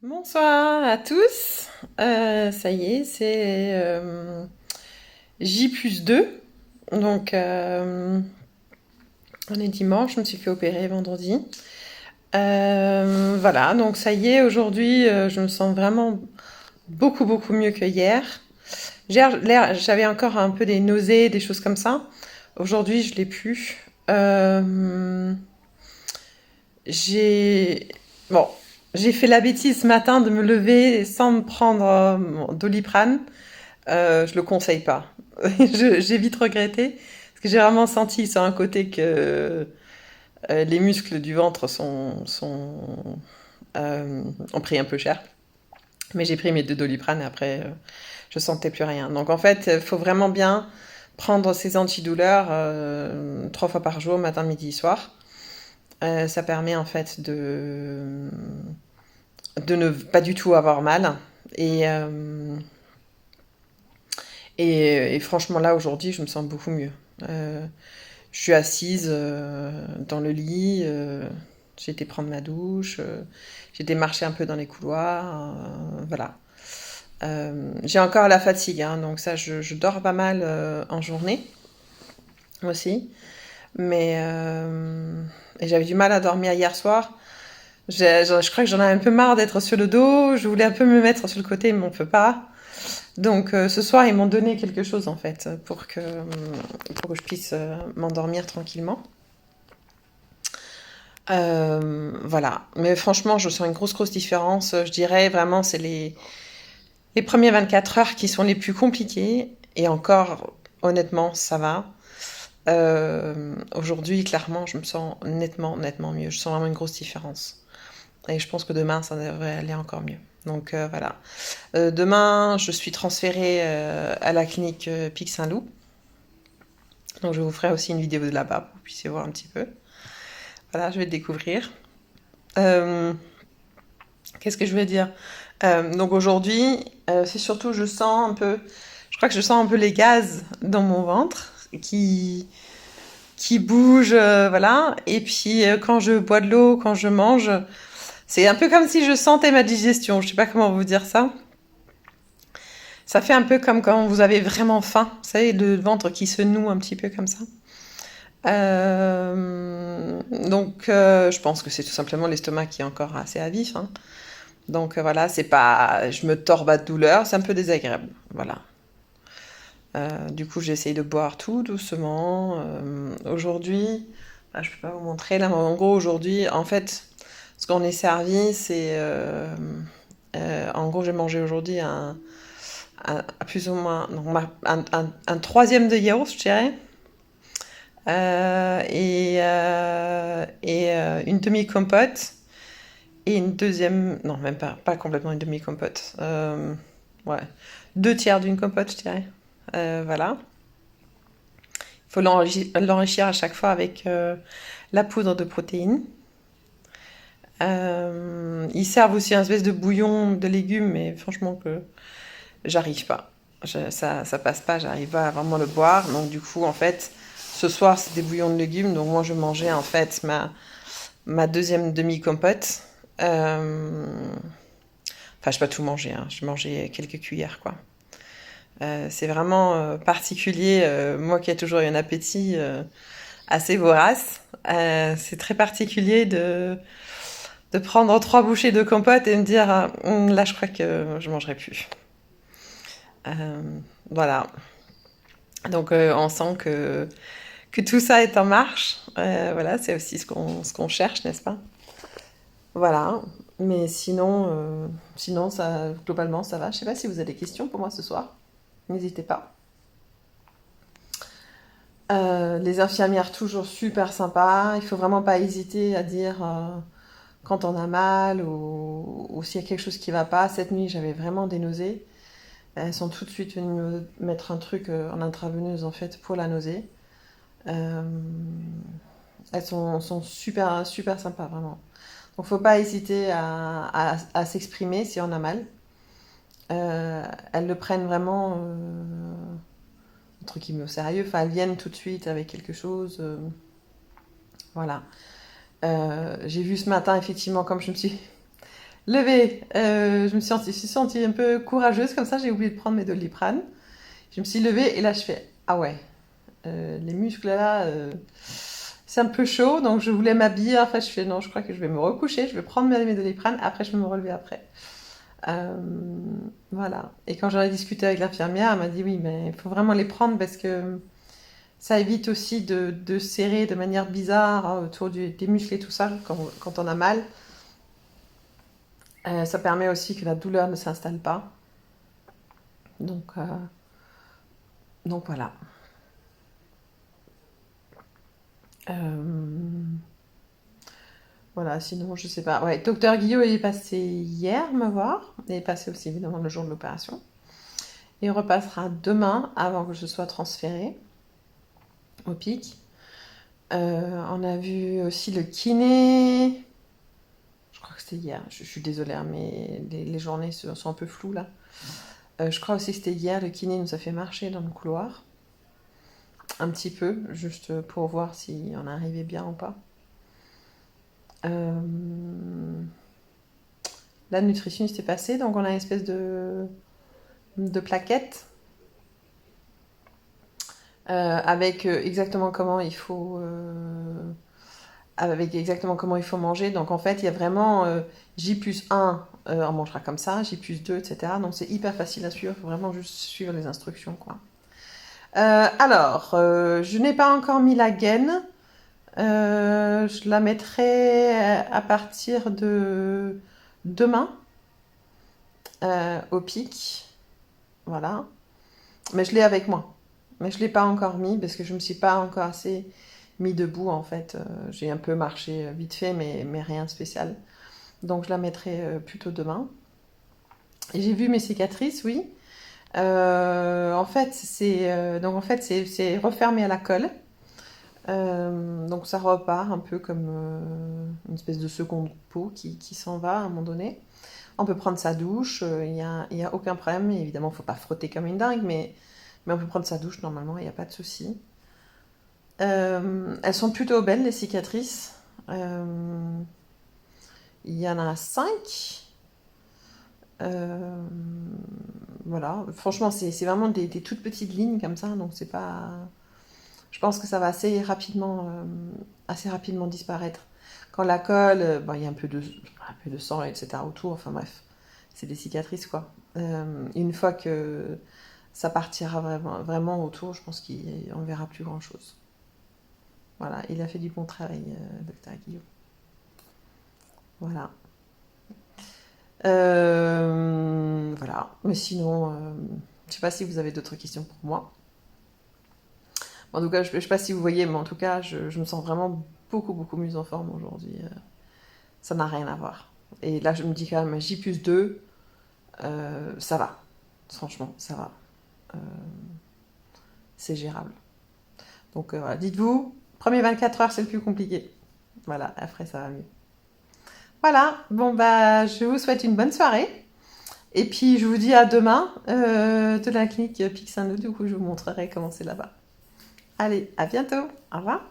Bonsoir à tous. Ça y est, c'est J+2. Donc, on est dimanche, je me suis fait opérer vendredi. Voilà, donc ça y est, aujourd'hui, je me sens vraiment beaucoup, beaucoup mieux que hier. J'avais encore un peu des nausées, des choses comme ça. Aujourd'hui, je l'ai plus. J'ai bon, j'ai fait la bêtise ce matin de me lever sans me prendre mon Doliprane. Je le conseille pas. J'ai vite regretté parce que j'ai vraiment senti sur un côté que les muscles du ventre ont pris un peu cher. Mais j'ai pris mes deux Doliprane et après je sentais plus rien. Donc en fait, il faut vraiment bien prendre ces antidouleurs 3 fois par jour, matin, midi, soir. Ça permet en fait de ne pas du tout avoir mal. Et, euh, et franchement, là, aujourd'hui, je me sens beaucoup mieux. Euh, je suis assise dans le lit, j'ai été prendre ma douche, j'ai été marcher un peu dans les couloirs, voilà. J'ai encore la fatigue, hein, donc ça, je dors pas mal en journée aussi. Mais et j'avais du mal à dormir hier soir. Je crois que j'en ai un peu marre d'être sur le dos. Je voulais un peu me mettre sur le côté, mais on peut pas. Donc ce soir, ils m'ont donné quelque chose en fait pour que je puisse m'endormir tranquillement. Voilà. Mais franchement, je sens une grosse, grosse différence. Je dirais vraiment, c'est les premiers 24 heures qui sont les plus compliquées. Et encore, honnêtement, ça va. Aujourd'hui, clairement, je me sens nettement, nettement mieux. Je sens vraiment une grosse différence. Et je pense que demain, ça devrait aller encore mieux. Donc voilà. Demain, je suis transférée à la clinique Pic Saint-Loup. Donc je vous ferai aussi une vidéo de là-bas pour que vous puissiez voir un petit peu. Voilà, je vais le découvrir. Euh, Qu'est-ce que je vais dire? Donc aujourd'hui, c'est surtout, je crois que je sens un peu les gaz dans mon ventre qui bougent, voilà. Et puis quand je bois de l'eau, quand je mange, c'est un peu comme si je sentais ma digestion. Je sais pas comment vous dire ça. Ça fait un peu comme quand vous avez vraiment faim, vous savez, le ventre qui se noue un petit peu comme ça. Je pense que c'est tout simplement l'estomac qui est encore assez à vif, hein. Donc voilà, c'est pas, je me tords pas de douleur, c'est un peu désagréable. Voilà. Du coup, j'essaye de boire tout doucement. Aujourd'hui, je peux pas vous montrer là, mais en gros aujourd'hui, en fait, ce qu'on est servi, c'est, en gros, j'ai mangé aujourd'hui plus ou moins, non, un troisième de yaourt, je dirais. Une demi-compote et une deuxième, non même pas complètement une demi-compote, ouais, 2 tiers d'une compote je dirais. Voilà, il faut l'enrichir à chaque fois avec la poudre de protéines. Ils servent aussi un espèce de bouillon de légumes, mais franchement que j'arrive pas. Ça passe pas, j'arrive pas à vraiment le boire. Donc du coup, en fait, ce soir, c'est des bouillons de légumes. Donc moi, je mangeais en fait ma deuxième demi-compote. Enfin, je n'ai pas tout mangé, hein. Je mangeais quelques cuillères, quoi. C'est vraiment particulier. Moi qui ai toujours eu un appétit assez vorace, c'est très particulier de prendre 3 bouchées de compote et me dire là, je crois que je mangerai plus. Euh, voilà. Donc on sent que tout ça est en marche. Voilà, c'est aussi ce qu'on cherche, n'est-ce pas? Voilà. Mais sinon ça, globalement, ça va. Je sais pas si vous avez des questions pour moi ce soir. N'hésitez pas. Les infirmières toujours super sympas. Il faut vraiment pas hésiter à dire quand on a mal ou s'il y a quelque chose qui va pas. Cette nuit, j'avais vraiment des nausées. Elles sont tout de suite venues me mettre un truc en intraveineuse en fait pour la nausée. Euh, Elles sont super, super sympas, vraiment. Donc, faut pas hésiter à s'exprimer si on a mal. Elles le prennent vraiment, entre guillemets, au sérieux. Enfin, elles viennent tout de suite avec quelque chose. Voilà. J'ai vu ce matin, effectivement, comme je me suis Levé, je suis sentie un peu courageuse comme ça, j'ai oublié de prendre mes Doliprane. Je me suis levée et là je fais ah ouais, les muscles là, c'est un peu chaud donc je voulais m'habiller. En fait, je fais non, je crois que je vais me recoucher, je vais prendre mes Doliprane, après je vais me relever après. Euh, voilà. Et quand j'en ai discuté avec l'infirmière, elle m'a dit oui, mais il faut vraiment les prendre parce que ça évite aussi de serrer de manière bizarre hein, autour des muscles et tout ça quand on a mal. Ça permet aussi que la douleur ne s'installe pas. Donc, euh, donc voilà. Euh, voilà, sinon je sais pas. Ouais, docteur Guillaume est passé hier me voir. Il est passé aussi évidemment le jour de l'opération. Il repassera demain avant que je sois transférée au PIC. On a vu aussi le kiné. Je crois que c'était hier. Je suis désolée, hein, mais les journées sont un peu floues là. Je crois aussi que c'était hier. Le kiné nous a fait marcher dans le couloir. Un petit peu, juste pour voir si on arrivait bien ou pas. Euh, La nutritionniste est passée, donc on a une espèce de plaquette avec exactement comment il faut avec exactement comment il faut manger. Donc en fait, il y a vraiment J plus 1, on mangera comme ça, J plus 2, etc. Donc c'est hyper facile à suivre, il faut vraiment juste suivre les instructions, quoi. Je n'ai pas encore mis la gaine. Je la mettrai à partir de demain au pic. Voilà. Mais je l'ai avec moi. Mais je ne l'ai pas encore mis parce que je ne me suis pas encore assez mis debout en fait. J'ai un peu marché vite fait, mais rien de spécial. Donc je la mettrai plutôt demain. Et j'ai vu mes cicatrices, oui. En fait, c'est refermé à la colle. Donc ça repart un peu comme une espèce de seconde peau qui s'en va à un moment donné. On peut prendre sa douche, y a aucun problème. Évidemment, il ne faut pas frotter comme une dingue, mais on peut prendre sa douche normalement, il n'y a pas de souci. Elles sont plutôt belles, les cicatrices. Il y en a 5. Euh, voilà, franchement, c'est vraiment des toutes petites lignes comme ça, donc c'est pas. Je pense que ça va assez rapidement disparaître. Quand la colle, bon, il y a un peu de sang, etc. autour, enfin bref, c'est des cicatrices quoi. Une fois que ça partira vraiment autour, je pense qu'on verra plus grand chose. Voilà, il a fait du bon travail, docteur Guillaume. Voilà. Voilà. Mais sinon, je sais pas si vous avez d'autres questions pour moi. En tout cas, je sais pas si vous voyez, mais en tout cas, je me sens vraiment beaucoup, beaucoup mieux en forme aujourd'hui. Ça n'a rien à voir. Et là, je me dis quand même, J plus 2, ça va. Franchement, ça va. Euh, c'est gérable. Donc voilà, dites-vous, premier 24 heures, c'est le plus compliqué. Voilà, après, ça va mieux. Voilà, bon, bah, je vous souhaite une bonne soirée. Et puis, je vous dis à demain de la clinique Pic Saint-Loup. Du coup, je vous montrerai comment c'est là-bas. Allez, à bientôt. Au revoir.